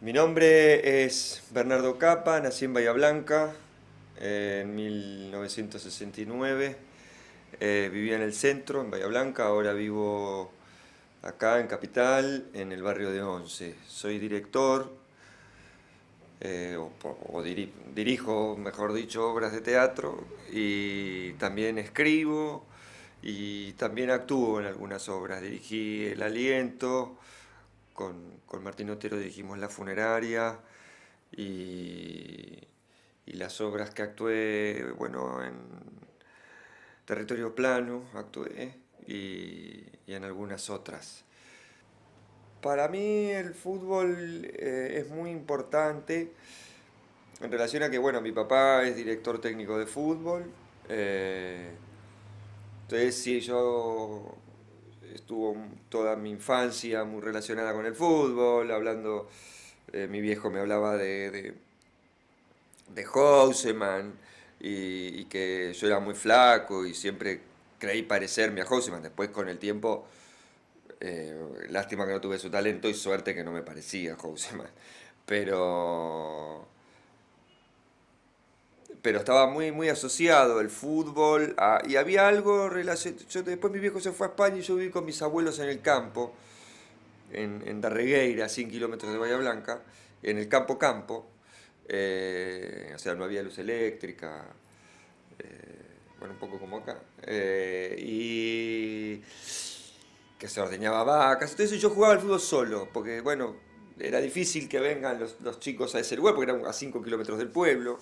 Mi nombre es Bernardo Capa, nací en Bahía Blanca en 1969. Vivía en el centro, en Bahía Blanca, ahora vivo acá en Capital, en el barrio de Once. Soy director, dirijo, mejor dicho, obras de teatro y también escribo y también actúo en algunas obras. Dirigí El Aliento, con Martín Otero dirigimos La Funeraria y, y las obras que actué, bueno, en Territorio Plano actué y en algunas otras. Para mí el fútbol es muy importante en relación a que, bueno, mi papá es director técnico de fútbol. eh, entonces, sí, yo estuvo toda mi infancia muy relacionada con el fútbol, hablando, mi viejo me hablaba de Houseman y que yo era muy flaco y siempre creí parecerme a Houseman. Después con el tiempo, lástima que no tuve su talento y suerte que no me parecía a Houseman. Pero, pero estaba muy asociado el fútbol y había algo relacionado. Después mi viejo se fue a España y yo viví con mis abuelos en el campo, en Darregueira, a 100 kilómetros de Bahía Blanca, en el campo campo. O sea, no había luz eléctrica, bueno, un poco como acá. Y que se ordeñaba vacas. Entonces yo jugaba al fútbol solo, porque bueno, era difícil que vengan los chicos a ese lugar, porque eran a 5 kilómetros del pueblo.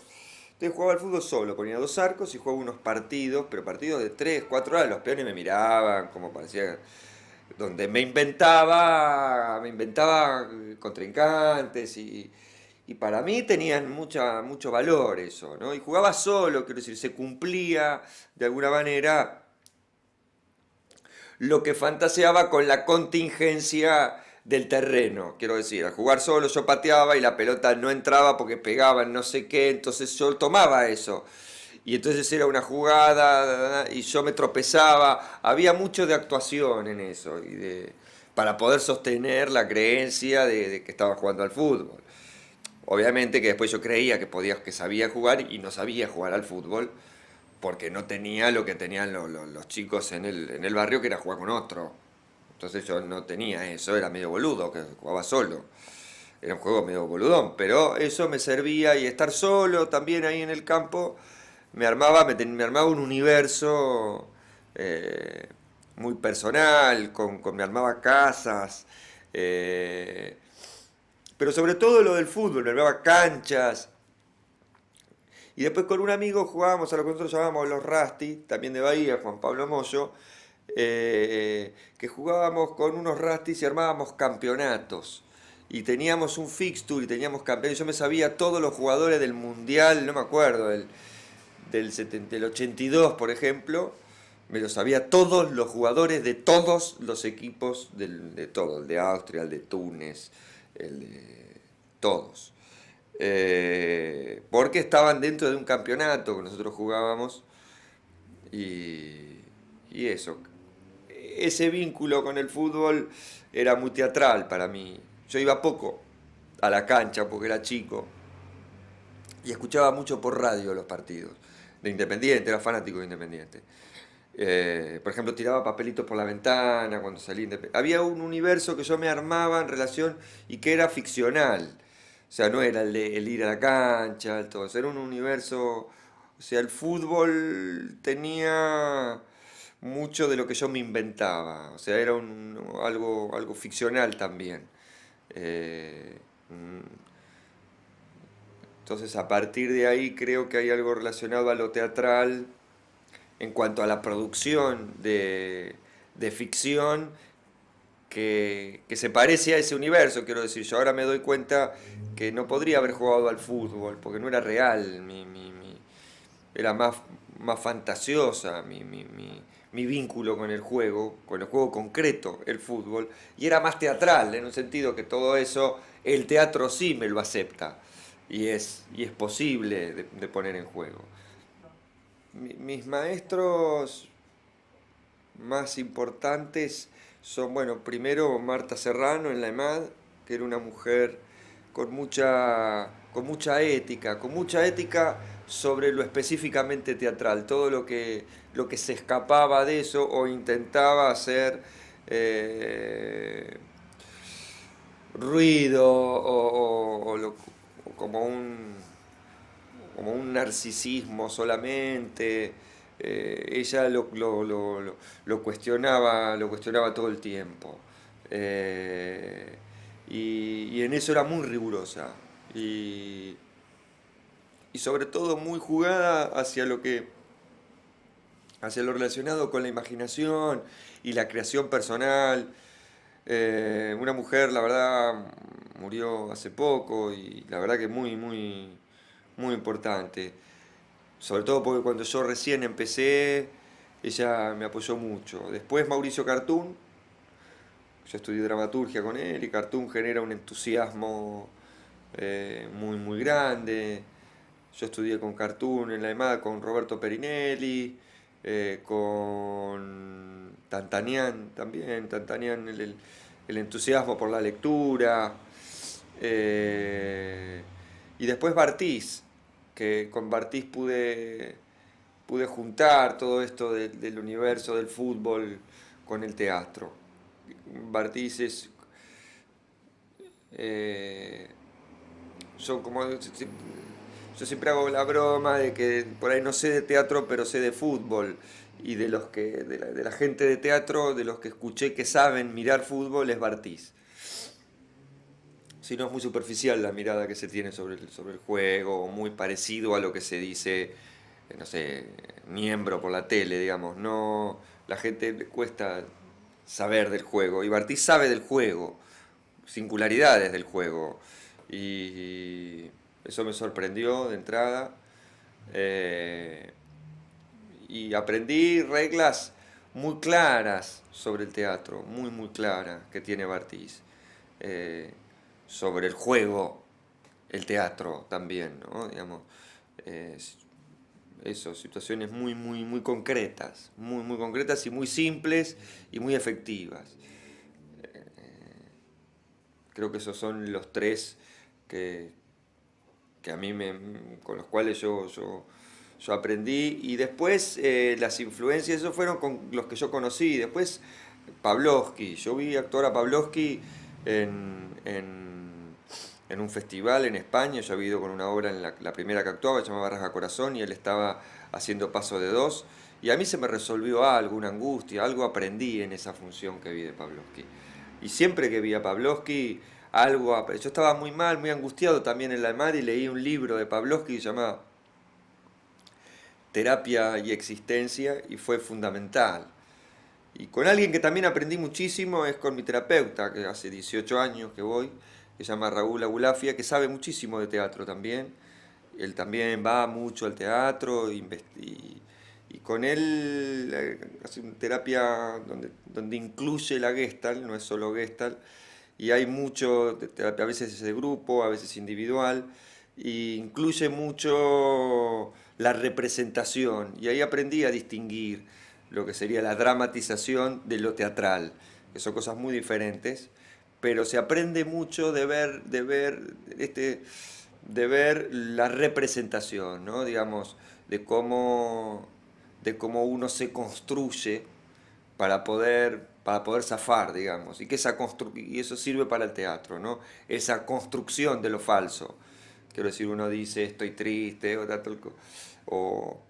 Entonces jugaba al fútbol solo, ponía dos arcos y jugaba unos partidos, pero partidos de 3 4 horas. Los peones me miraban, como parecía, donde me inventaba contrincantes y para mí tenían mucho valor eso, ¿no? Y jugaba solo, quiero decir, se cumplía de alguna manera lo que fantaseaba con la contingencia del terreno. Quiero decir, al jugar solo yo pateaba y la pelota no entraba porque pegaba en no sé qué, entonces yo tomaba eso. Y entonces era una jugada y yo me tropezaba. Había mucho de actuación en eso para poder sostener la creencia de que estaba jugando al fútbol. Obviamente que después yo creía que sabía jugar y no sabía jugar al fútbol porque no tenía lo que tenían los chicos en el barrio, que era jugar con otro. Entonces yo no tenía eso, era medio boludo, que jugaba solo. Era un juego medio boludón, pero eso me servía y estar solo también ahí en el campo me armaba un universo eh, muy personal, me armaba casas, eh, pero sobre todo lo del fútbol, me armaba canchas, y después con un amigo jugábamos a lo que nosotros llamábamos los Rasti, también de Bahía, Juan Pablo Moyo, que jugábamos con unos Rastis y armábamos campeonatos. Y teníamos un fixture y teníamos campeones. Yo me sabía todos los jugadores del Mundial, no me acuerdo, del 82, por ejemplo. Me lo sabía todos los jugadores de todos los equipos, de todo, el de Austria, el de Túnez, el de todos. Porque estaban dentro de un campeonato que nosotros jugábamos y eso. Ese vínculo con el fútbol era muy teatral para mí. Yo iba poco a la cancha porque era chico y escuchaba mucho por radio los partidos de Independiente, era fanático de Independiente. Por ejemplo, tiraba papelitos por la ventana cuando salía Independiente. Había un universo que yo me armaba en relación y que era ficcional. O sea, no era el ir a la cancha, todo eso. Era un universo. O sea, el fútbol tenía mucho de lo que yo me inventaba. O sea, era algo ficcional también. Eh, mm, entonces, a partir de ahí creo que hay algo relacionado a lo teatral en cuanto a la producción de ficción que se parece a ese universo, quiero decir. Yo ahora me doy cuenta que no podría haber jugado al fútbol, porque no era real, era más fantasiosa mi vínculo con el juego concreto, el fútbol, y era más teatral, en un sentido que todo eso, el teatro sí me lo acepta, y es posible de poner en juego. Mis maestros más importantes son, bueno, primero Marta Serrano en la EMAD, que era una mujer con mucha ética sobre lo específicamente teatral, todo lo que se escapaba de eso o intentaba hacer eh, ruido o como un narcisismo solamente. Ella lo cuestionaba todo el tiempo. Eh, y en eso era muy rigurosa. Y, y sobre todo muy jugada hacia lo relacionado con la imaginación y la creación personal. Una mujer, la verdad, murió hace poco y la verdad que muy importante. Sobre todo porque cuando yo recién empecé, ella me apoyó mucho. Después Mauricio Cartún, yo estudié dramaturgia con él y Cartún genera un entusiasmo muy grande. Yo estudié con Cartoon en la EMAD, con Roberto Perinelli, con Tantanian también, Tantanian el entusiasmo por la lectura, eh, y después Bartiz, que con Bartiz pude juntar todo esto del universo del fútbol con el teatro. Bartiz es eh, yo como yo siempre hago la broma de que por ahí no sé de teatro, pero sé de fútbol. Y de la gente de teatro, de los que escuché que saben mirar fútbol, es Bartiz. Si no es muy superficial la mirada que se tiene sobre el juego, muy parecido a lo que se dice, no sé, miembro por la tele, digamos. No, la gente le cuesta saber del juego. Y Bartiz sabe del juego, singularidades del juego. Y eso me sorprendió de entrada. Eh, y aprendí reglas muy claras sobre el teatro, muy claras que tiene Bartiz. Eh, sobre el juego, el teatro también, ¿no? Digamos, eh, eso, situaciones muy concretas, muy concretas y muy simples y muy efectivas. Creo que esos son los tres que, que a mí con los cuales yo aprendí. Y después las influencias, esos fueron con los que yo conocí. Después Pavlovsky, yo vi actuar a Pavlovsky en un festival en España. Yo había ido con una obra en la primera que actuaba, se llamaba Rasga Corazón, y él estaba haciendo Paso de Dos. Y a mí se me resolvió algo, una angustia, algo aprendí en esa función que vi de Pavlovsky. Y siempre que vi a Pavlovsky, yo estaba muy mal, muy angustiado también en la EMAD y leí un libro de Pavlovsky que se llama Terapia y Existencia y fue fundamental. Y con alguien que también aprendí muchísimo es con mi terapeuta, que hace 18 años que voy, que se llama Raúl Abulafia, que sabe muchísimo de teatro también. Él también va mucho al teatro y con él hace una terapia donde incluye la Gestalt, no es solo Gestalt, y hay mucho, a veces es de grupo, a veces individual, e incluye mucho la representación, y ahí aprendí a distinguir lo que sería la dramatización de lo teatral, que son cosas muy diferentes, pero se aprende mucho de ver la representación, ¿no? Digamos, de cómo uno se construye para poder zafar, digamos, y y eso sirve para el teatro, ¿no? Esa construcción de lo falso. Quiero decir, uno dice estoy triste o,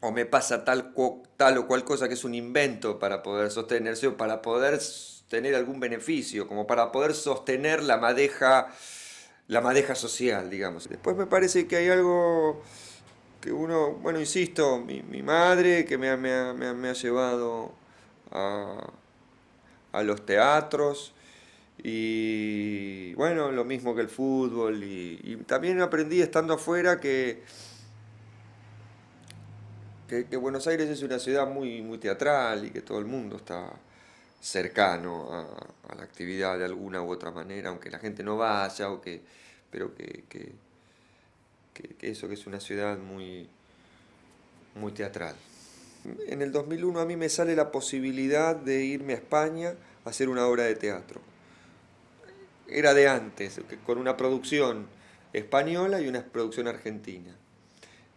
o me pasa tal o cual cosa que es un invento para poder sostenerse o para poder tener algún beneficio, como para poder sostener la madeja social, digamos. Después me parece que hay algo que uno, bueno, insisto, mi madre que me ha llevado a, a los teatros y bueno, lo mismo que el fútbol y también aprendí estando afuera que Buenos Aires es una ciudad muy teatral y que todo el mundo está cercano a la actividad de alguna u otra manera, aunque la gente no vaya, pero que eso, que es una ciudad muy teatral. En el 2001 a mí me sale la posibilidad de irme a España a hacer una obra de teatro. era de antes, con una producción española y una producción argentina,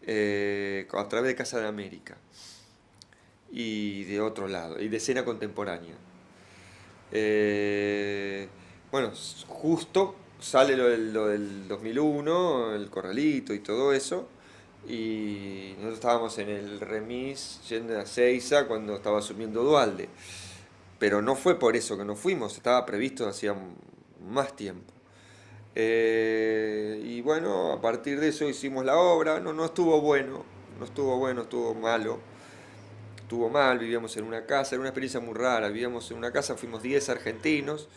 a través de Casa de América y de otro lado, y de escena contemporánea. Eh, bueno, justo sale lo del 2001, el Corralito y todo eso, y nosotros estábamos en el remis yendo a Seiza cuando estaba asumiendo Dualde, pero no fue por eso que nos fuimos, estaba previsto hacía más tiempo. Y bueno, a partir de eso hicimos la obra, no estuvo bueno, no estuvo bueno, estuvo malo. Estuvo mal, vivíamos en una casa, era una experiencia muy rara, vivíamos en una casa, fuimos 10 argentinos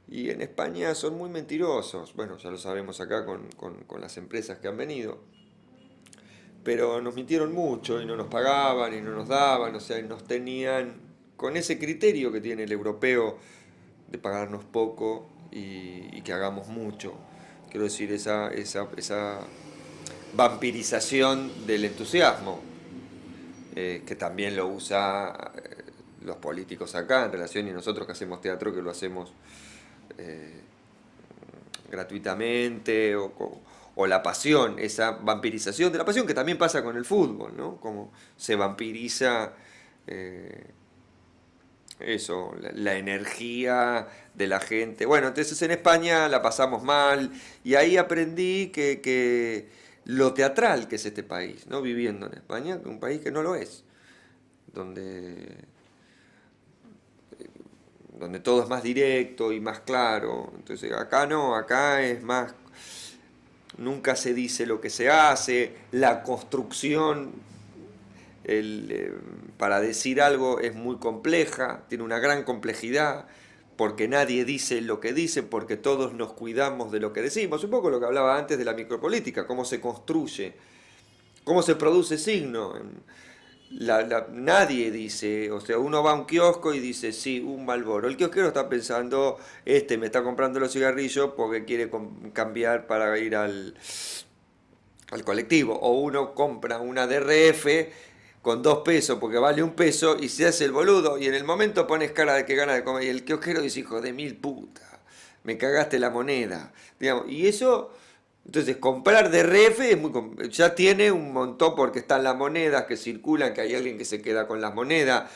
y en España son muy mentirosos, bueno, ya lo sabemos acá con las empresas que han venido, pero nos mintieron mucho y no nos pagaban y no nos daban, o sea, y nos tenían con ese criterio que tiene el europeo de pagarnos poco y que hagamos mucho. Quiero decir, esa vampirización del entusiasmo, que también lo usa los políticos acá en relación y nosotros que hacemos teatro que lo hacemos eh, gratuitamente o la pasión, esa vampirización de la pasión que también pasa con el fútbol, ¿no? Como se vampiriza eh, eso, la energía de la gente. Bueno, entonces en España la pasamos mal y ahí aprendí que lo teatral que es este país, ¿no? Viviendo en España, un país que no lo es, donde donde todo es más directo y más claro. Entonces acá no, acá es más, nunca se dice lo que se hace, la construcción para decir algo es muy compleja, tiene una gran complejidad, porque nadie dice lo que dice, porque todos nos cuidamos de lo que decimos. Un poco lo que hablaba antes de la micropolítica, cómo se construye, cómo se produce signo. Nadie dice, o sea, uno va a un kiosco y dice, sí, un Malboro. El kiosquero está pensando, este me está comprando los cigarrillos porque quiere cambiar para ir al colectivo. O uno compra una DRF con 2 pesos porque vale 1 peso y se hace el boludo y en el momento pones cara de que gana de comer. Y el kiosquero dice, hijo de mil puta, me cagaste la moneda. Digamos, y eso entonces, comprar DRF es ya tiene un montón porque están las monedas que circulan, que hay alguien que se queda con las monedas,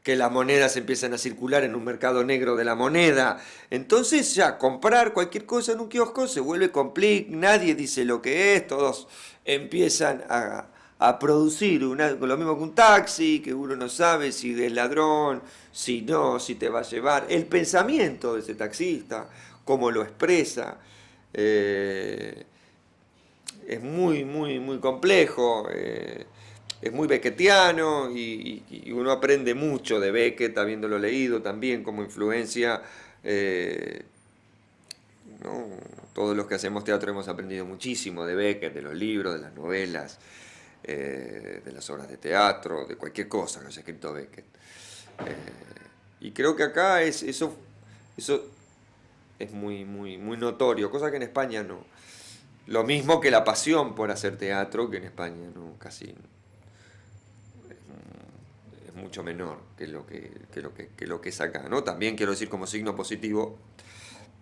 que las monedas empiezan a circular en un mercado negro de la moneda. Entonces, ya comprar cualquier cosa en un kiosco se vuelve complejo, nadie dice lo que es, todos empiezan a producir lo mismo que un taxi, que uno no sabe si es ladrón, si no, si te va a llevar. El pensamiento de ese taxista, cómo lo expresa. Eh, es muy, muy, muy complejo, es muy beckettiano y uno aprende mucho de Beckett habiéndolo leído también como influencia. eh, ¿No? Todos los que hacemos teatro hemos aprendido muchísimo de Beckett, de los libros, de las novelas, de las obras de teatro, de cualquier cosa que haya escrito Beckett. Y creo que acá eso es muy, muy, muy notorio, cosa que en España no. Lo mismo que la pasión por hacer teatro, que en España no, casi es mucho menor que lo que es acá, ¿no? También quiero decir como signo positivo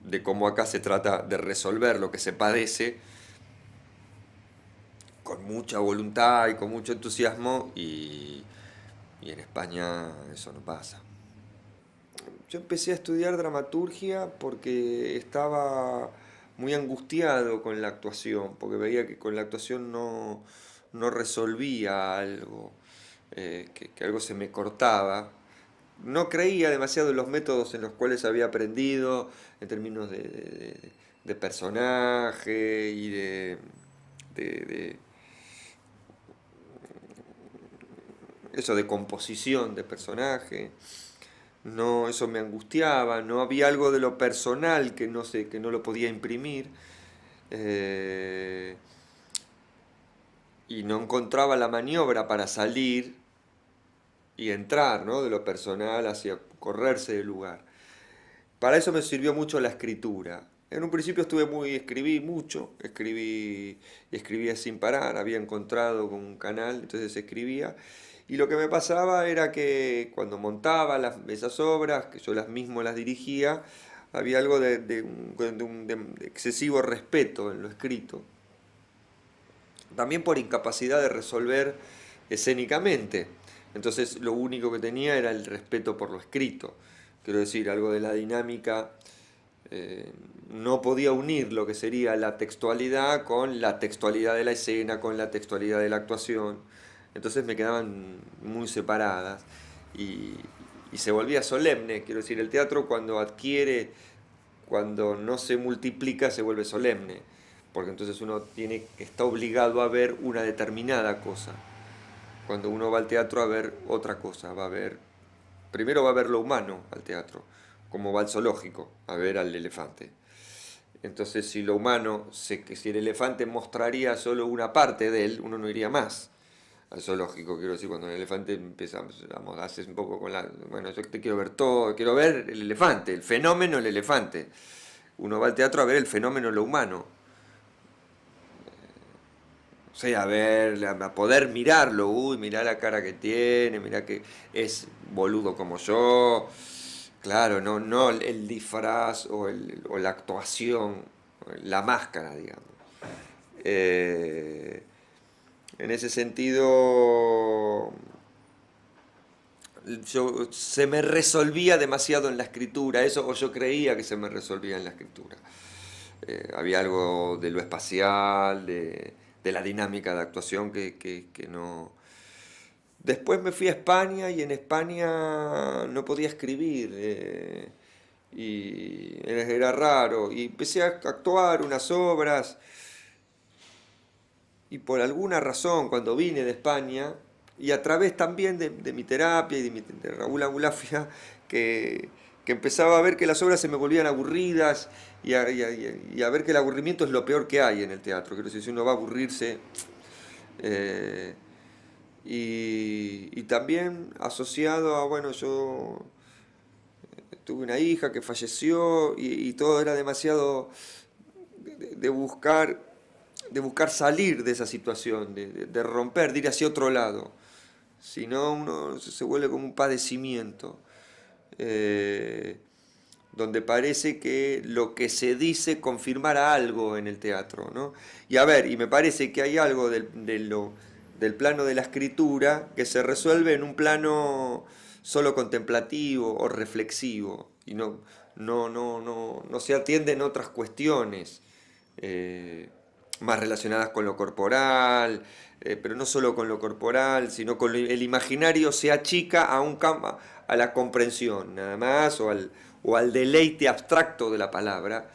de cómo acá se trata de resolver lo que se padece con mucha voluntad y con mucho entusiasmo y en España eso no pasa. Yo empecé a estudiar dramaturgia porque estaba muy angustiado con la actuación, porque veía que con la actuación no resolvía algo, que algo se me cortaba. No creía demasiado en los métodos en los cuales había aprendido, en términos de personaje y de eso, de composición de personaje. No, eso me angustiaba, no había algo de lo personal que no sé, que no lo podía imprimir, eh, y no encontraba la maniobra para salir y entrar, ¿no? De lo personal hacia correrse del lugar. Para eso me sirvió mucho la escritura. En un principio escribí mucho, escribía sin parar, había encontrado con un canal, entonces escribía. Y lo que me pasaba era que cuando montaba esas obras, que yo las mismo las dirigía, había algo de excesivo respeto en lo escrito. También por incapacidad de resolver escénicamente. Entonces lo único que tenía era el respeto por lo escrito. Quiero decir, algo de la dinámica, no podía unir lo que sería la textualidad con la textualidad de la escena, con la textualidad de la actuación. Entonces me quedaban muy separadas y, y se volvía solemne. Quiero decir, el teatro cuando adquiere, cuando no se multiplica, se vuelve solemne, porque entonces uno está obligado a ver una determinada cosa. Cuando uno va al teatro a ver otra cosa, primero va a ver lo humano al teatro, como va al zoológico a ver al elefante. Entonces, si lo humano, si el elefante mostraría solo una parte de él, uno no iría más al zoológico. Quiero decir, cuando el elefante empieza, vamos, haces un poco con la... Bueno, yo te quiero ver todo, quiero ver el elefante, el fenómeno del elefante. Uno va al teatro a ver el fenómeno de lo humano. O sea, a ver, a poder mirarlo, uy, mirá la cara que tiene, mirá que es boludo como yo. Claro, no el disfraz o la actuación, la máscara, digamos. Eh, en ese sentido, se me resolvía demasiado en la escritura, eso, o yo creía que se me resolvía en la escritura. Había algo de lo espacial, de la dinámica de actuación que no... Después me fui a España y en España no podía escribir, y era raro. Y empecé a actuar unas obras y por alguna razón cuando vine de España y a través también de mi terapia y de Raúl Abulafia, que, que empezaba a ver que las obras se me volvían aburridas y a ver que el aburrimiento es lo peor que hay en el teatro. Quiero decir, si uno va a aburrirse... eh, y también asociado a, bueno, yo tuve una hija que falleció y todo era demasiado de buscar, de buscar salir de esa situación, de romper, de ir hacia otro lado. Si no, uno se vuelve como un padecimiento, eh, donde parece que lo que se dice confirmara algo en el teatro, ¿no? Y a ver, y me parece que hay algo del plano de la escritura que se resuelve en un plano solo contemplativo o reflexivo, y no se atienden otras cuestiones, eh, más relacionadas con lo corporal, pero no solo con lo corporal, sino con el imaginario se achica a la comprensión, nada más, o al deleite abstracto de la palabra,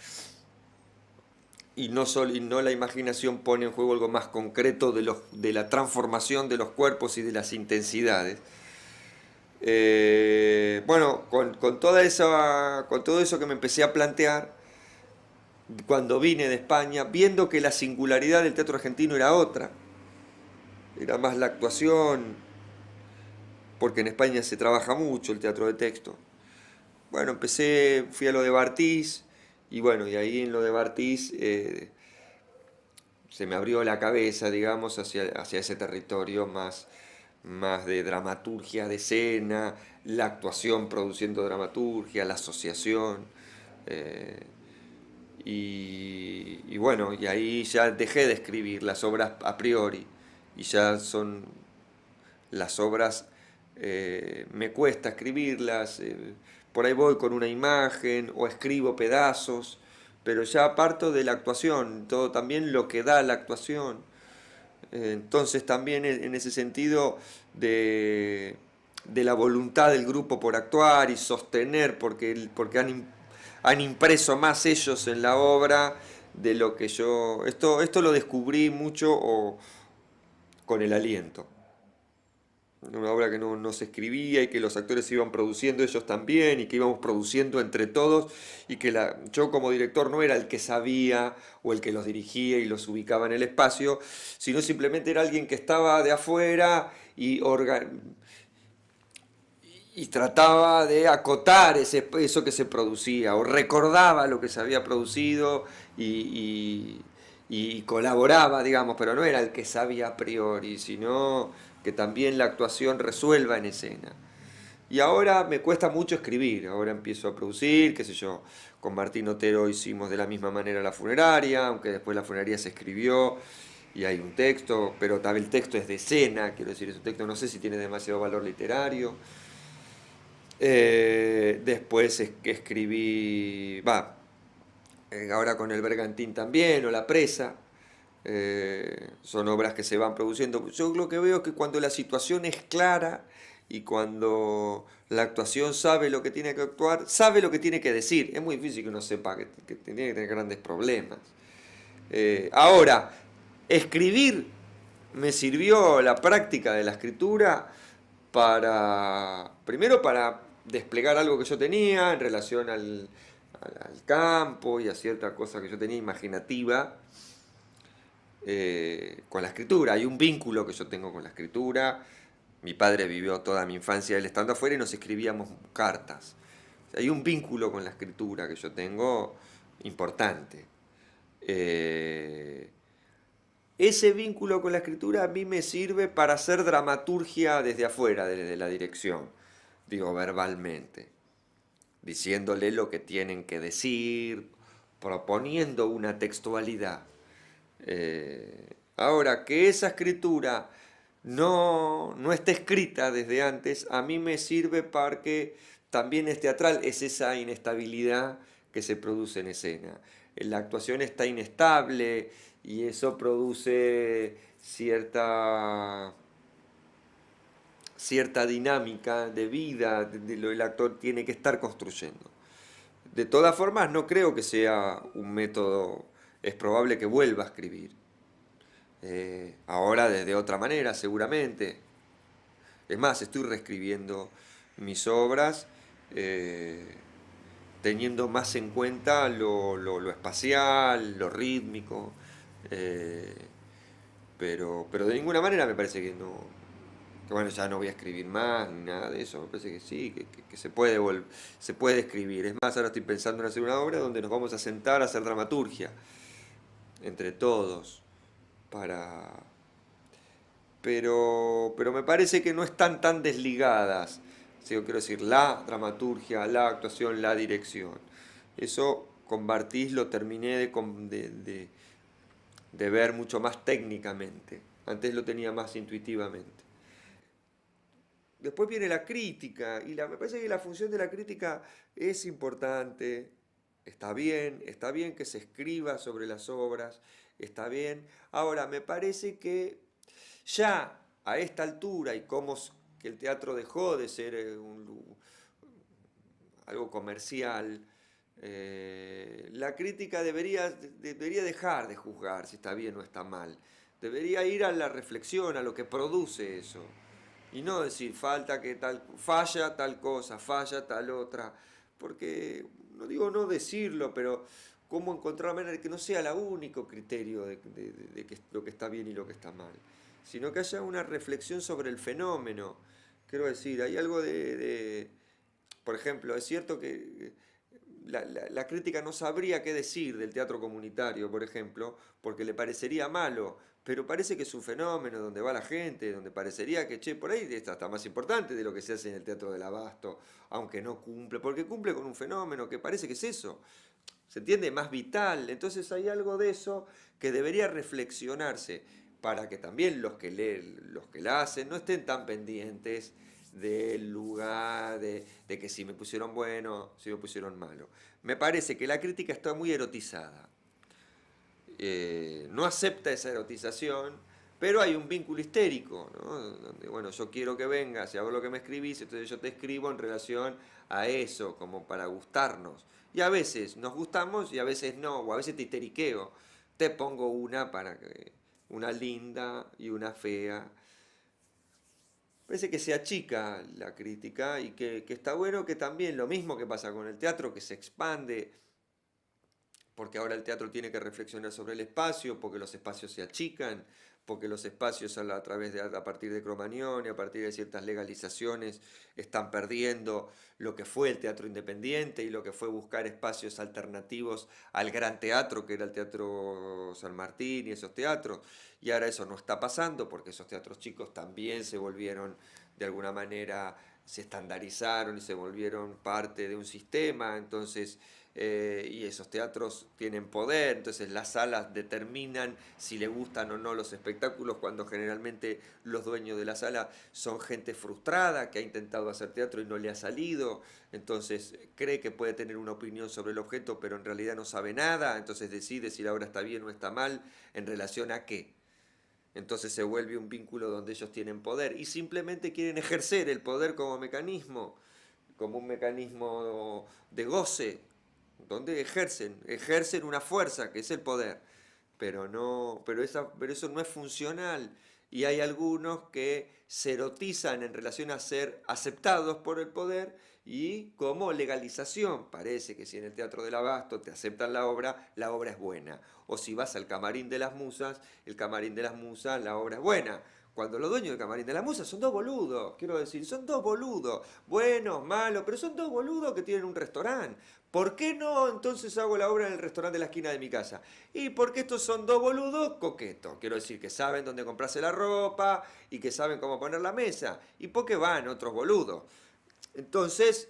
y no la imaginación pone en juego algo más concreto de la transformación de los cuerpos y de las intensidades. Bueno, con todo eso que me empecé a plantear, cuando vine de España, viendo que la singularidad del teatro argentino era otra, era más la actuación, porque en España se trabaja mucho el teatro de texto. Bueno, fui a lo de Bartís, y bueno, y ahí en lo de Bartís, se me abrió la cabeza, digamos, hacia ese territorio más de dramaturgia de escena, la actuación produciendo dramaturgia, la asociación. eh, y bueno, y ahí ya dejé de escribir las obras a priori, y ya son las obras, me cuesta escribirlas, por ahí voy con una imagen o escribo pedazos, pero ya parto de la actuación, todo también lo que da la actuación. Entonces también en ese sentido de la voluntad del grupo por actuar y sostener, porque han impreso más ellos en la obra de lo que yo... Esto lo descubrí mucho con el aliento. Una obra que no se escribía y que los actores iban produciendo ellos también y que íbamos produciendo entre todos y que yo como director no era el que sabía o el que los dirigía y los ubicaba en el espacio, sino simplemente era alguien que estaba de afuera y trataba de acotar eso que se producía o recordaba lo que se había producido y colaboraba, digamos, pero no era el que sabía a priori, sino que también la actuación resuelva en escena. Y ahora me cuesta mucho escribir, ahora empiezo a producir, qué sé yo, con Martín Otero hicimos de la misma manera la funeraria, aunque después la funeraria se escribió y hay un texto, pero también el texto es de escena, quiero decir, es un texto no sé si tiene demasiado valor literario. Después es que escribí, ahora con el Bergantín también, o La Presa, son obras que se van produciendo. Yo lo que veo es que cuando la situación es clara y cuando la actuación sabe lo que tiene que actuar, sabe lo que tiene que decir. Es muy difícil que uno sepa que tiene que tener grandes problemas. Ahora, escribir me sirvió la práctica de la escritura primero para desplegar algo que yo tenía en relación al campo y a cierta cosa que yo tenía imaginativa con la escritura. Hay un vínculo que yo tengo con la escritura. Mi padre vivió toda mi infancia él estando afuera y nos escribíamos cartas. Hay un vínculo con la escritura que yo tengo importante. Eh, Ese vínculo con la escritura a mí me sirve para hacer dramaturgia desde afuera, desde la dirección, digo verbalmente, diciéndole lo que tienen que decir, proponiendo una textualidad. Ahora, que esa escritura no esté escrita desde antes, a mí me sirve para que también es teatral, es esa inestabilidad que se produce en escena. La actuación está inestable y eso produce cierta dinámica de vida de lo que el actor tiene que estar construyendo. De todas formas, no creo que sea un método, es probable que vuelva a escribir. Ahora desde otra manera, seguramente. Es más, estoy reescribiendo mis obras eh, teniendo más en cuenta lo espacial, lo rítmico, eh, pero de ninguna manera me parece que no, que bueno, ya no voy a escribir más ni nada de eso, me parece que sí, que se puede escribir. Es más, ahora estoy pensando en hacer una obra donde nos vamos a sentar a hacer dramaturgia entre todos para, pero me parece que no están tan desligadas. Sí, yo quiero decir, la dramaturgia, la actuación, la dirección. Eso con Bartiz lo terminé de ver mucho más técnicamente. Antes lo tenía más intuitivamente. Después viene la crítica, y me parece que la función de la crítica es importante, está bien que se escriba sobre las obras, está bien. Ahora, me parece que ya a esta altura y como que el teatro dejó de ser algo comercial, la crítica debería dejar de juzgar si está bien o está mal. Debería ir a la reflexión, a lo que produce eso. Y no decir falla tal cosa, falla tal otra. Porque, no digo no decirlo, pero cómo encontrar la manera de que no sea el único criterio de lo que está bien y lo que está mal, sino que haya una reflexión sobre el fenómeno. Quiero decir, hay algo por ejemplo, es cierto que la crítica no sabría qué decir del teatro comunitario, por ejemplo, porque le parecería malo, pero parece que es un fenómeno donde va la gente, donde parecería que, che, por ahí está más importante de lo que se hace en el Teatro del Abasto, aunque no cumple, porque cumple con un fenómeno que parece que es eso, se entiende más vital. Entonces hay algo de eso que debería reflexionarse para que también los que leen, los que la hacen, no estén tan pendientes del lugar, de que si me pusieron bueno, si me pusieron malo. Me parece que la crítica está muy erotizada. No acepta esa erotización, pero hay un vínculo histérico, ¿no? Donde, bueno, yo quiero que vengas y hago lo que me escribís, entonces yo te escribo en relación a eso, como para gustarnos. Y a veces nos gustamos y a veces no, o a veces te histeriqueo. Te pongo una linda y una fea. Parece que se achica la crítica y que está bueno que también lo mismo que pasa con el teatro, que se expande, porque ahora el teatro tiene que reflexionar sobre el espacio, porque los espacios se achican, porque los espacios a partir de Cromañón y a partir de ciertas legalizaciones están perdiendo lo que fue el teatro independiente y lo que fue buscar espacios alternativos al gran teatro que era el Teatro San Martín y esos teatros. Y ahora eso no está pasando porque esos teatros chicos también se volvieron de alguna manera se estandarizaron y se volvieron parte de un sistema, entonces, y esos teatros tienen poder, entonces las salas determinan si le gustan o no los espectáculos, cuando generalmente los dueños de la sala son gente frustrada que ha intentado hacer teatro y no le ha salido, entonces cree que puede tener una opinión sobre el objeto, pero en realidad no sabe nada, entonces decide si la obra está bien o está mal en relación a qué. Entonces se vuelve un vínculo donde ellos tienen poder y simplemente quieren ejercer el poder como un mecanismo de goce, donde ejercen una fuerza que es el poder, pero no, pero eso no es funcional. Y hay algunos que se erotizan en relación a ser aceptados por el poder y como legalización. Parece que si en el Teatro del Abasto te aceptan la obra es buena. O si vas al Camarín de las Musas, el Camarín de las Musas, la obra es buena. Cuando los dueños del Camarín de las Musas son dos boludos, quiero decir, son dos boludos, buenos, malos, pero son dos boludos que tienen un restaurante. ¿Por qué no entonces hago la obra en el restaurante de la esquina de mi casa? Y porque estos son dos boludos coquetos. Quiero decir que saben dónde comprarse la ropa y que saben cómo poner la mesa. ¿Y por qué van otros boludos? Entonces,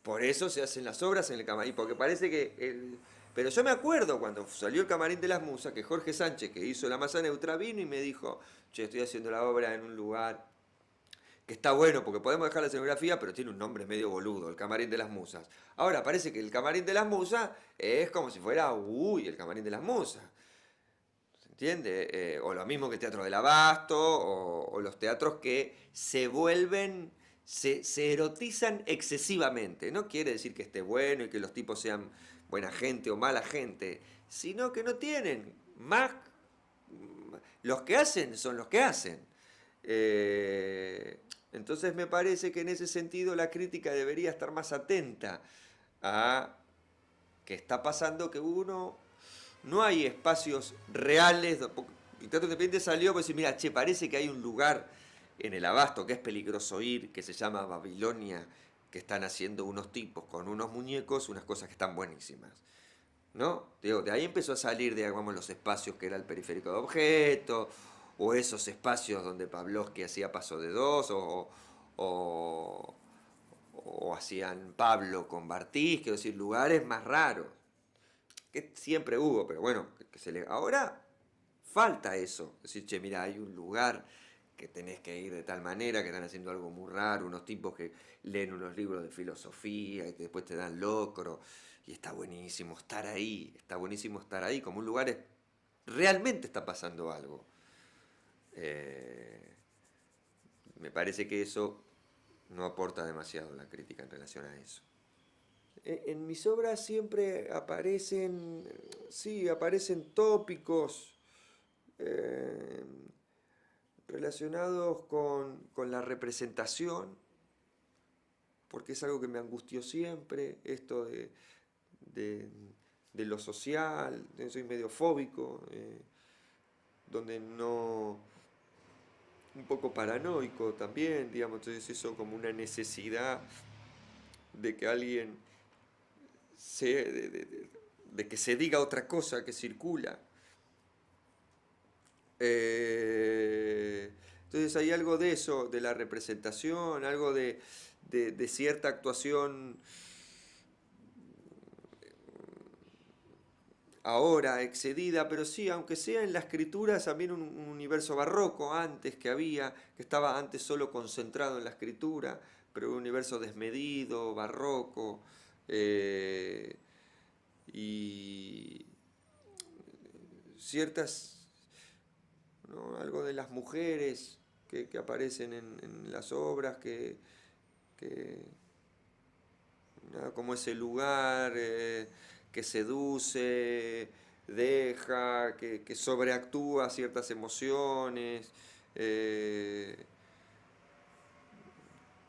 por eso se hacen las obras en el camarín. Porque parece que... Pero yo me acuerdo cuando salió el Camarín de las Musas que Jorge Sánchez, que hizo La Masa Neutra, vino y me dijo, che, estoy haciendo la obra en un lugar que está bueno porque podemos dejar la escenografía, pero tiene un nombre medio boludo, el Camarín de las Musas. Ahora parece que el Camarín de las Musas es como si fuera, uy, el Camarín de las Musas. ¿Se entiende? O lo mismo que el Teatro del Abasto, o los teatros que se vuelven, se erotizan excesivamente. No quiere decir que esté bueno y que los tipos sean buena gente o mala gente, sino que no tienen más... Los que hacen son los que hacen. Eh, entonces me parece que en ese sentido la crítica debería estar más atenta a que está pasando que no hay espacios reales. El Teatro Independiente salió pues decir, mira, che, parece que hay un lugar en el Abasto que es peligroso ir, que se llama Babilonia, que están haciendo unos tipos con unos muñecos, unas cosas que están buenísimas. ¿No? Digo, de ahí empezó a salir, digamos, los espacios que era el periférico de objetos, o esos espacios donde Pavlovsky hacía paso de dos, o, o hacían Pablo con Bartís, quiero decir, lugares más raros, que siempre hubo, pero bueno, ahora falta eso. Decir, che, mira, hay un lugar que tenés que ir de tal manera, que están haciendo algo muy raro, unos tipos que leen unos libros de filosofía y que después te dan locro, y está buenísimo estar ahí, está buenísimo estar ahí, como un lugar realmente está pasando algo. Eh, Me parece que eso no aporta demasiado la crítica en relación a eso. En mis obras siempre aparecen, sí, aparecen tópicos eh, relacionados con la representación, porque es algo que me angustió siempre, esto de, de lo social, soy medio fóbico, donde no, un poco paranoico también, digamos, entonces eso como una necesidad de que alguien de que se diga otra cosa que circula. Entonces hay algo de eso, de la representación, algo de cierta actuación ahora excedida, pero sí, aunque sea en la escritura, también un universo barroco antes que había, que estaba antes solo concentrado en la escritura, pero un universo desmedido, barroco, eh, y ciertas, ¿no? Algo de las mujeres que aparecen en las obras, que nada, como ese lugar que seduce, deja, que sobreactúa ciertas emociones. eh,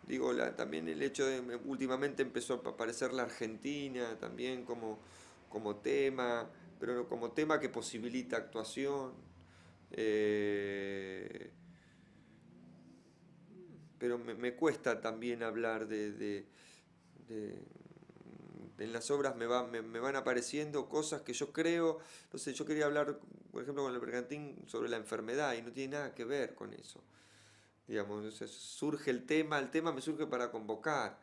Digo, también el hecho de, últimamente empezó a aparecer la Argentina también como tema, pero no como tema que posibilita actuación. Eh, pero me cuesta también hablar de- en las obras me van apareciendo cosas que yo creo, no sé, yo quería hablar, por ejemplo, con el Bergantín sobre la enfermedad y no tiene nada que ver con eso. digamos, o sea, surge el tema me surge para convocar,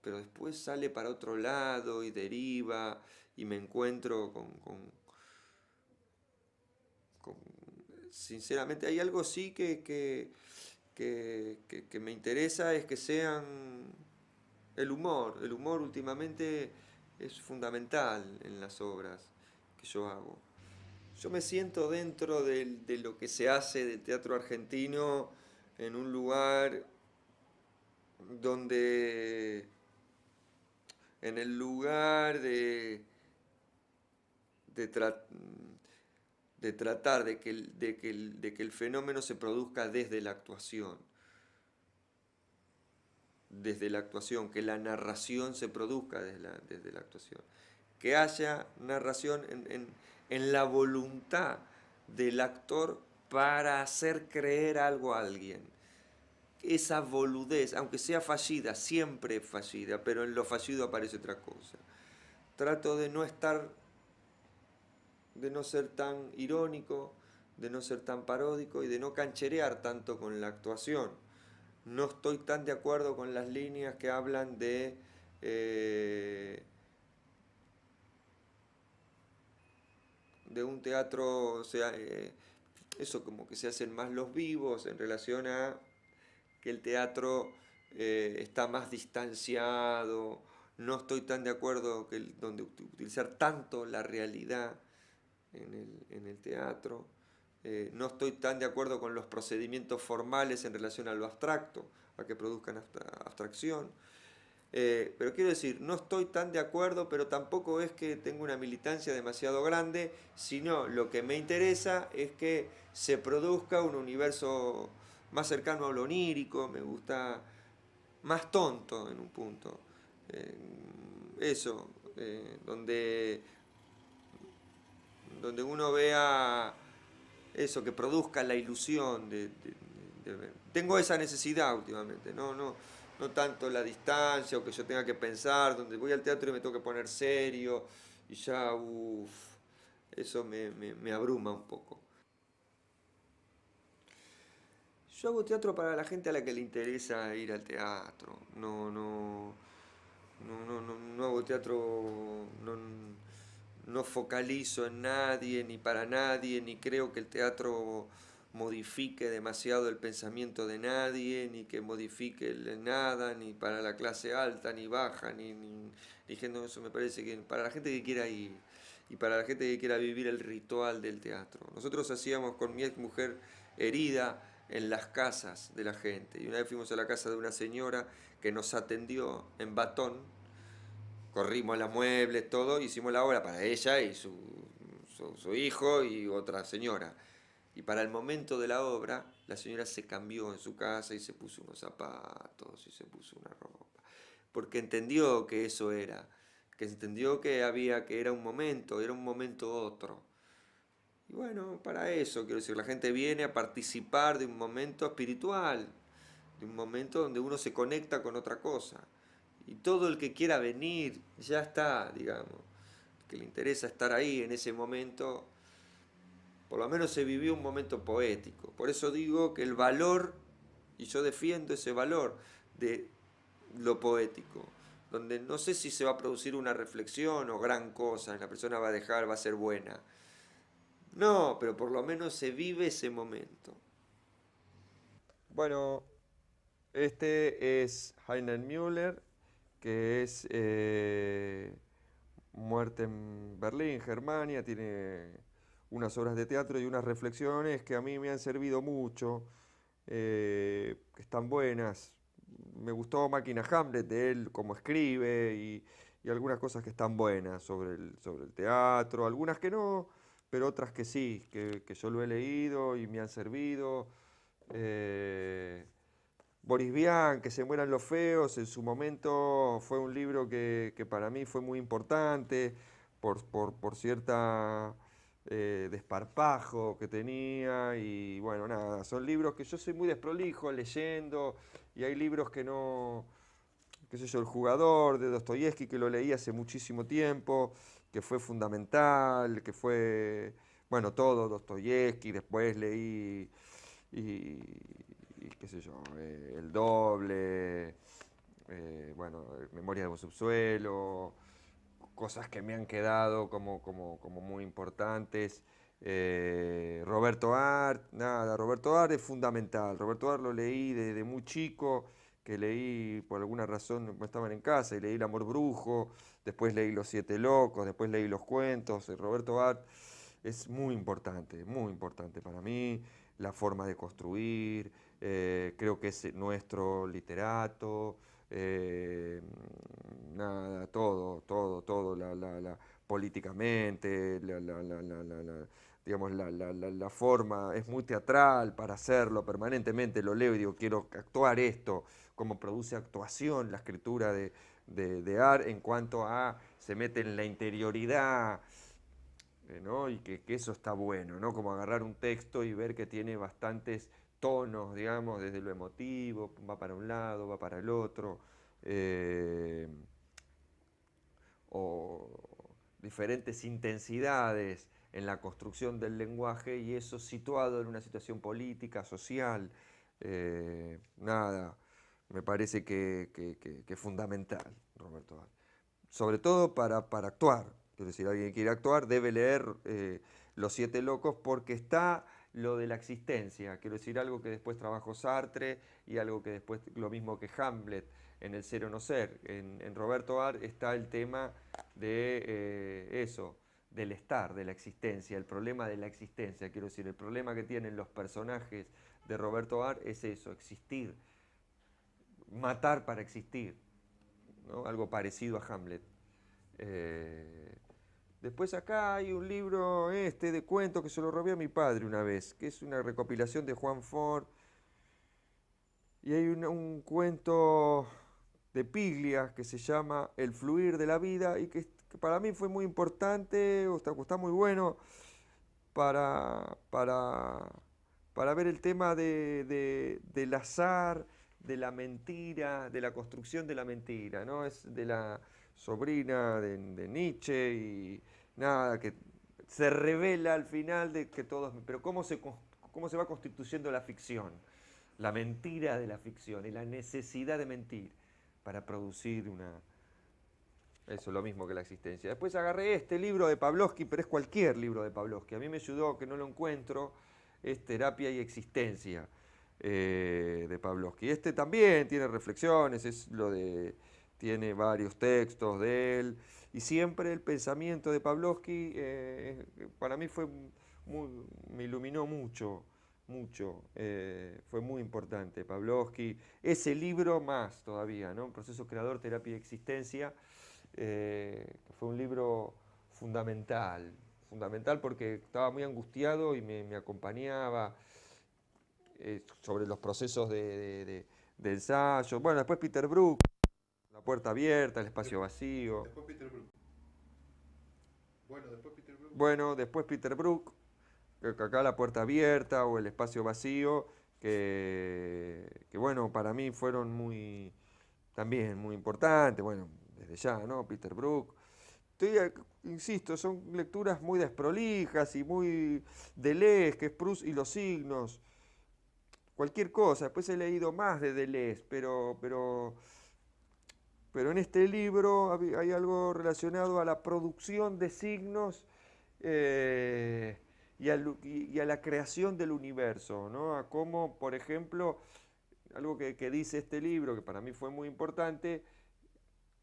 pero después sale para otro lado y deriva y me encuentro con- sinceramente, hay algo sí que me interesa, es que sean el humor últimamente es fundamental en las obras que yo hago. Yo me siento dentro de lo que se hace del teatro argentino en un lugar donde, en el lugar de, tra- de tratar de que el fenómeno se produzca desde la actuación, que la narración se produzca desde la actuación, que haya narración en la voluntad del actor para hacer creer algo a alguien. Esa boludez, aunque sea fallida, siempre es fallida, pero en lo fallido aparece otra cosa. Trato de no ser tan irónico, de no ser tan paródico y de no cancherear tanto con la actuación. No estoy tan de acuerdo con las líneas que hablan eh, de un teatro, o sea, eso como que se hacen más los vivos en relación a que el teatro está más distanciado. No estoy tan de acuerdo donde utilizar tanto la realidad en el teatro. No estoy tan de acuerdo con los procedimientos formales en relación a lo abstracto, a que produzcan abstracción. Pero quiero decir, no estoy tan de acuerdo, pero tampoco es que tenga una militancia demasiado grande, sino lo que me interesa es que se produzca un universo más cercano a lo onírico, me gusta más tonto en un punto. Eh, eso, donde uno vea eso, que produzca la ilusión de ver. Tengo esa necesidad últimamente, no tanto la distancia o que yo tenga que pensar, donde voy al teatro y me tengo que poner serio y ya, uff, eso me abruma un poco. Yo hago teatro para la gente a la que le interesa ir al teatro. No hago teatro, no focalizo en nadie, ni para nadie, ni creo que el teatro modifique demasiado el pensamiento de nadie, ni que modifique nada, ni para la clase alta, ni baja, ni gente, eso me parece que para la gente que quiera ir y para la gente que quiera vivir el ritual del teatro. Nosotros hacíamos con mi ex mujer herida en las casas de la gente. Y una vez fuimos a la casa de una señora que nos atendió en Batón, corrimos las muebles, todo, hicimos la obra para ella y su hijo y otra señora. Y para el momento de la obra, la señora se cambió en su casa y se puso unos zapatos y se puso una ropa. Porque entendió que eso era, que entendió que era un momento otro. Y bueno, para eso, quiero decir, la gente viene a participar de un momento espiritual, de un momento donde uno se conecta con otra cosa. Y todo el que quiera venir, ya está, digamos, que le interesa estar ahí en ese momento, por lo menos se vivió un momento poético. Por eso digo que el valor, y yo defiendo ese valor de lo poético, donde no sé si se va a producir una reflexión o gran cosa, la persona va a dejar, va a ser buena. No, pero por lo menos se vive ese momento. Bueno, este es Heiner Müller, que es Muerte en Berlín, Germania. Tiene unas obras de teatro y unas reflexiones que a mí me han servido mucho, que están buenas. Me gustó Máquina Hamlet de él, cómo escribe y algunas cosas que están buenas sobre el teatro, algunas que no, pero otras que sí, que yo lo he leído y me han servido. Eh, Boris Vian, Que se mueran los feos, en su momento fue un libro que para mí fue muy importante por cierta desparpajo que tenía y bueno, nada, son libros que yo soy muy desprolijo leyendo y hay libros que no, qué sé yo, El jugador de Dostoyevsky que lo leí hace muchísimo tiempo, que fue fundamental, que fue, bueno, todo Dostoyevsky, después leí y, qué sé yo, El Doble, bueno, Memoria de un subsuelo, cosas que me han quedado como muy importantes. Roberto Art, nada, Roberto Art es fundamental. Roberto Art lo leí desde muy chico, que leí por alguna razón, no estaban en casa, y leí El Amor Brujo, después leí Los Siete Locos, después leí los cuentos. Roberto Art es muy importante para mí, la forma de construir, creo que es nuestro literato, eh, nada, todo, políticamente, digamos, la forma, es muy teatral para hacerlo permanentemente, lo leo y digo, quiero actuar esto, cómo produce actuación la escritura de Art en cuanto a, se mete en la interioridad, ¿no? Y que eso está bueno, ¿no? Como agarrar un texto y ver que tiene bastantes tonos, digamos, desde lo emotivo, va para un lado, va para el otro, eh, o diferentes intensidades en la construcción del lenguaje y eso situado en una situación política, social, nada, me parece que es fundamental, Roberto Val. Sobre todo para actuar. Es decir, alguien que quiere actuar debe leer Los Siete Locos porque está lo de la existencia. Quiero decir, algo que después trabajó Sartre y algo que después, lo mismo que Hamlet en El Ser o No Ser. En Roberto Art está el tema de eso, del estar, de la existencia, el problema de la existencia. Quiero decir, el problema que tienen los personajes de Roberto Art es eso, existir, matar para existir, ¿no? Algo parecido a Hamlet. Eh, Después acá hay un libro de cuentos que se lo robé a mi padre una vez, que es una recopilación de Juan Ford. Y hay un cuento de Piglia que se llama El fluir de la vida y que para mí fue muy importante, está muy bueno para, para ver el tema del azar, de la mentira, de la construcción de la mentira, ¿no? Es de la sobrina de Nietzsche y nada, que se revela al final de que todos... Pero cómo se va constituyendo la ficción, la mentira de la ficción y la necesidad de mentir para producir una... Eso es lo mismo que la existencia. Después agarré este libro de Pavlovsky, pero es cualquier libro de Pavlovsky. A mí me ayudó, que no lo encuentro, es Terapia y Existencia de Pavlovsky. Este también tiene reflexiones, tiene varios textos de él. Y siempre el pensamiento de Pavlovsky para mí me iluminó mucho, fue muy importante. Pavlovsky, ese libro más todavía, ¿no? Proceso creador, terapia y existencia, fue un libro fundamental porque estaba muy angustiado y me acompañaba sobre los procesos de ensayo. Bueno, después Peter Brook, La puerta abierta, El espacio vacío. Después Peter Brook. Bueno, después Peter Brook. Bueno, después Peter Brook, que acá La puerta abierta o El espacio vacío, que bueno, para mí fueron también muy importantes, bueno, desde ya, ¿no? Peter Brook. Insisto, son lecturas muy desprolijas y muy Deleuze, que es Proust y los signos, cualquier cosa. Después he leído más de Deleuze, pero en este libro hay algo relacionado a la producción de signos y a la creación del universo, ¿no? A cómo, por ejemplo, algo que dice este libro, que para mí fue muy importante,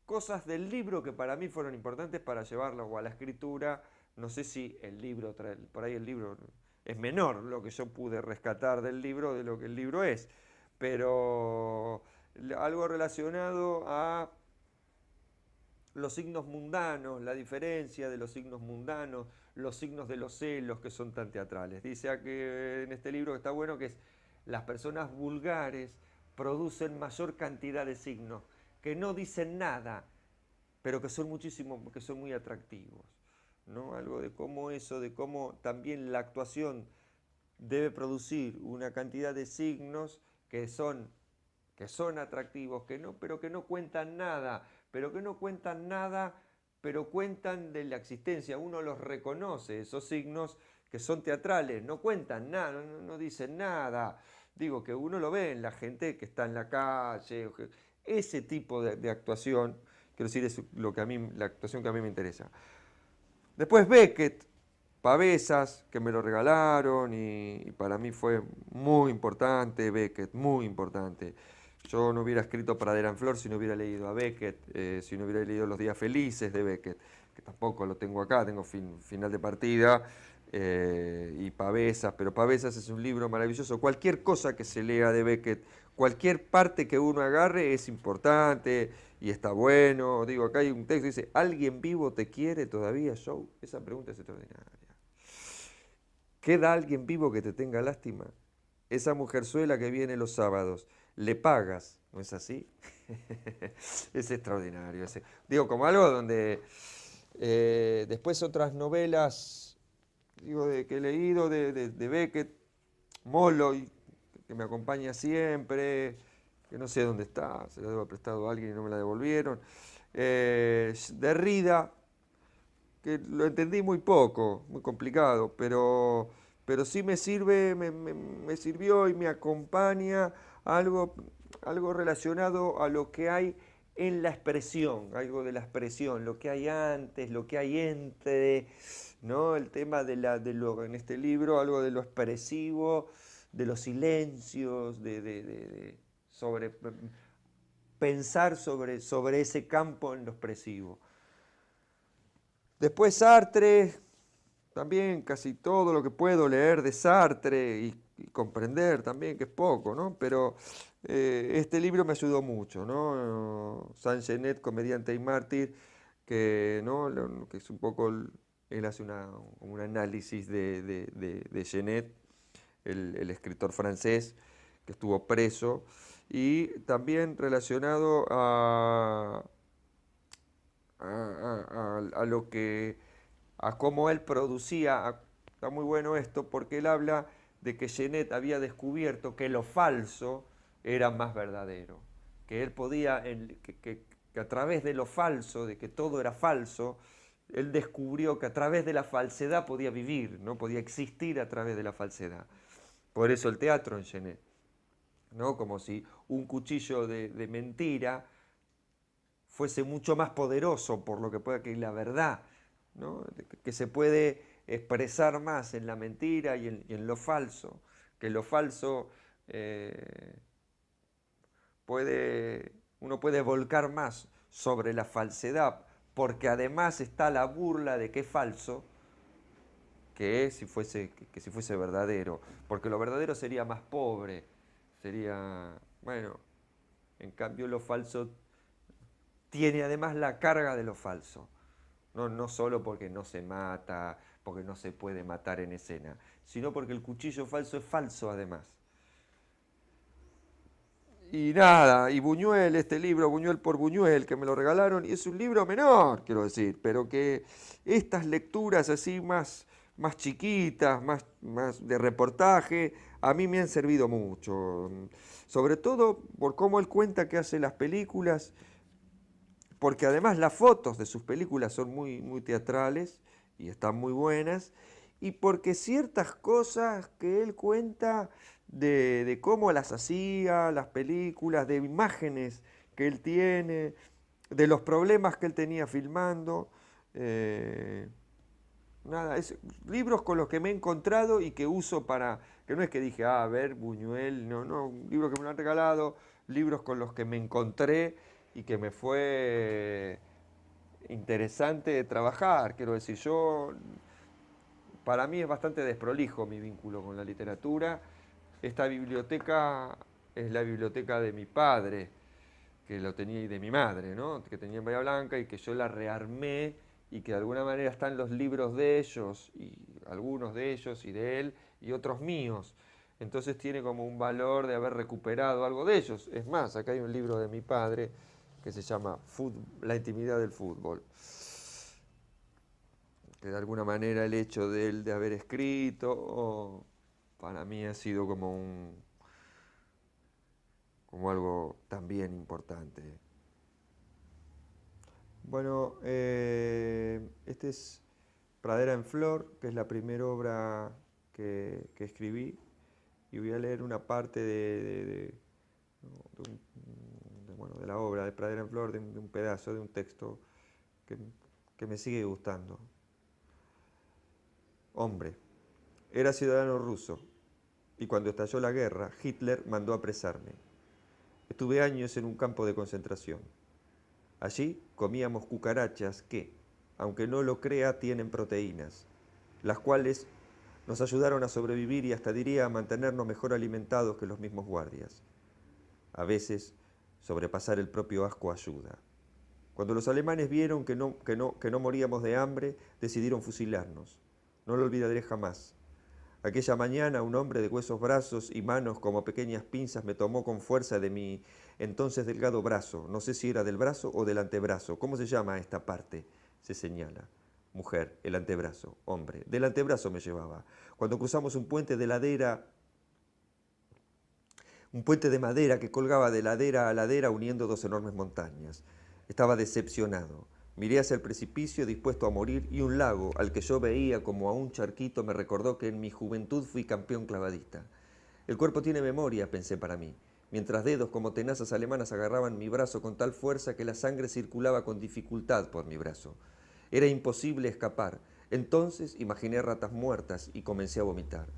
cosas del libro que para mí fueron importantes para llevarlo a la escritura. No sé si el libro, por ahí el libro es menor lo que yo pude rescatar del libro de lo que el libro es, pero algo relacionado a los signos mundanos, la diferencia de los signos mundanos, los signos de los celos que son tan teatrales. Dice que en este libro que está bueno que es las personas vulgares producen mayor cantidad de signos que no dicen nada, pero que son muchísimo, que son muy atractivos, ¿no? Algo de cómo eso, de cómo también la actuación debe producir una cantidad de signos que son atractivos, pero que no cuentan nada, pero cuentan de la existencia. Uno los reconoce, esos signos que son teatrales, no cuentan nada, no dicen nada. digo que uno lo ve en la gente que está en la calle, ese tipo de actuación, quiero decir, es lo que a mí, la actuación que a mí me interesa. Después Beckett, Pavesas, que me lo regalaron y para mí fue muy importante Beckett, muy importante. Yo no hubiera escrito Pradera en Flor si no hubiera leído a Beckett, si no hubiera leído Los días felices de Beckett, que tampoco lo tengo acá, tengo final de partida y Pavesas, pero Pavesas es un libro maravilloso. Cualquier cosa que se lea de Beckett, cualquier parte que uno agarre es importante y está bueno. Digo, acá hay un texto que dice, ¿alguien vivo te quiere todavía, Joe? Esa pregunta es extraordinaria. ¿Queda alguien vivo que te tenga lástima? Esa mujerzuela que viene los sábados, le pagas, ¿no es así? Es extraordinario. Digo, como algo donde después otras novelas, digo, que he leído de Beckett, Molloy, que me acompaña siempre, que no sé dónde está, se la debo haber prestado a alguien y no me la devolvieron. Derrida, que lo entendí muy poco, muy complicado, pero sí me sirve, me sirvió y me acompaña algo, algo relacionado a lo que hay en la expresión, algo de la expresión, lo que hay antes, lo que hay entre, ¿no? El tema de lo, en este libro, algo de lo expresivo, de los silencios, sobre pensar sobre ese campo en lo expresivo. Después Sartre, también casi todo lo que puedo leer de Sartre y comprender también, que es poco, ¿no? Pero este libro me ayudó mucho, ¿no? Saint-Genet, comediante y mártir, que, ¿no? Que es un poco, él hace un análisis de Genet, el escritor francés que estuvo preso, y también relacionado a lo que, a cómo él producía. Está muy bueno esto porque él habla de que Genet había descubierto que lo falso era más verdadero, que él podía, que a través de lo falso, de que todo era falso, él descubrió que a través de la falsedad podía vivir, no podía existir a través de la falsedad. Por eso el teatro en Genet, ¿no? Como si un cuchillo de mentira fuese mucho más poderoso por lo que pueda que la verdad, ¿no? Que se puede expresar más en la mentira y en lo falso, que lo falso uno puede volcar más sobre la falsedad, porque además está la burla de que es falso, que es que si fuese verdadero, porque lo verdadero sería más pobre, sería, bueno, en cambio lo falso tiene además la carga de lo falso. No, no solo porque no se mata, porque no se puede matar en escena, sino porque el cuchillo falso es falso además. Y nada, y Buñuel, este libro, Buñuel por Buñuel, que me lo regalaron, y es un libro menor, quiero decir, pero que estas lecturas así más chiquitas, más de reportaje, a mí me han servido mucho. Sobre todo por cómo él cuenta que hace las películas, porque además las fotos de sus películas son muy teatrales y están muy buenas, y porque ciertas cosas que él cuenta de cómo las hacía, las películas, de imágenes que él tiene, de los problemas que él tenía filmando, eh, nada, es libros con los que me he encontrado y que uso para, que no es que dije, a ver, Buñuel, no, no, libros que me lo han regalado, libros con los que me encontré y que me fue interesante trabajar. Quiero decir, para mí es bastante desprolijo mi vínculo con la literatura. Esta biblioteca es la biblioteca de mi padre, que lo tenía, y de mi madre, ¿no? Que tenía en Bahía Blanca y que yo la rearmé y que de alguna manera están los libros de ellos, y algunos de ellos y de él y otros míos. Entonces tiene como un valor de haber recuperado algo de ellos. Es más, acá hay un libro de mi padre que se llama La intimidad del fútbol, que de alguna manera el hecho de él de haber escrito, para mí ha sido como algo también importante. Bueno, este es Pradera en Flor, que es la primera obra que escribí. y voy a leer una parte bueno, de la obra de Pradera en Flor, de un pedazo, de un texto que, que me sigue gustando. Hombre, era ciudadano ruso y cuando estalló la guerra, Hitler mandó apresarme. Estuve años en un campo de concentración. Allí comíamos cucarachas que, aunque no lo crea, tienen proteínas, las cuales nos ayudaron a sobrevivir y hasta diría a mantenernos mejor alimentados que los mismos guardias. A veces, sobrepasar el propio asco ayuda. Cuando los alemanes vieron que no moríamos de hambre, decidieron fusilarnos. No lo olvidaré jamás. Aquella mañana un hombre de huesos brazos y manos como pequeñas pinzas me tomó con fuerza de mi entonces delgado brazo. No sé si era del brazo o del antebrazo. ¿Cómo se llama esta parte? Se señala. Mujer, el antebrazo. Hombre, del antebrazo me llevaba. Cuando cruzamos un puente de madera que colgaba de ladera a ladera uniendo dos enormes montañas. Estaba decepcionado. Miré hacia el precipicio dispuesto a morir y un lago al que yo veía como a un charquito me recordó que en mi juventud fui campeón clavadista. El cuerpo tiene memoria, pensé para mí, mientras dedos como tenazas alemanas agarraban mi brazo con tal fuerza que la sangre circulaba con dificultad por mi brazo. Era imposible escapar. Entonces imaginé ratas muertas y comencé a vomitar.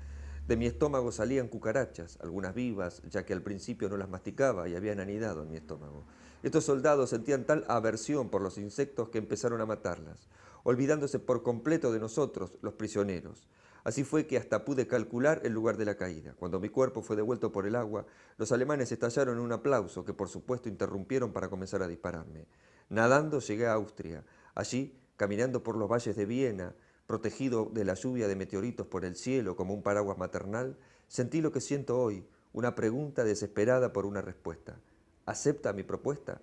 De mi estómago salían cucarachas, algunas vivas, ya que al principio no las masticaba y habían anidado en mi estómago. Estos soldados sentían tal aversión por los insectos que empezaron a matarlas, olvidándose por completo de nosotros, los prisioneros. Así fue que hasta pude calcular el lugar de la caída. Cuando mi cuerpo fue devuelto por el agua, los alemanes estallaron en un aplauso que por supuesto interrumpieron para comenzar a dispararme. Nadando llegué a Austria. Allí, caminando por los valles de Viena, protegido de la lluvia de meteoritos por el cielo como un paraguas maternal, sentí lo que siento hoy, una pregunta desesperada por una respuesta. ¿Acepta mi propuesta?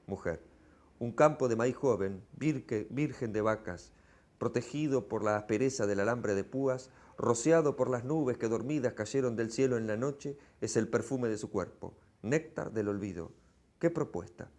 Mujer, un campo de maíz joven, virgen de vacas, protegido por la aspereza del alambre de púas, rociado por las nubes que dormidas cayeron del cielo en la noche, es el perfume de su cuerpo, néctar del olvido. ¿Qué propuesta?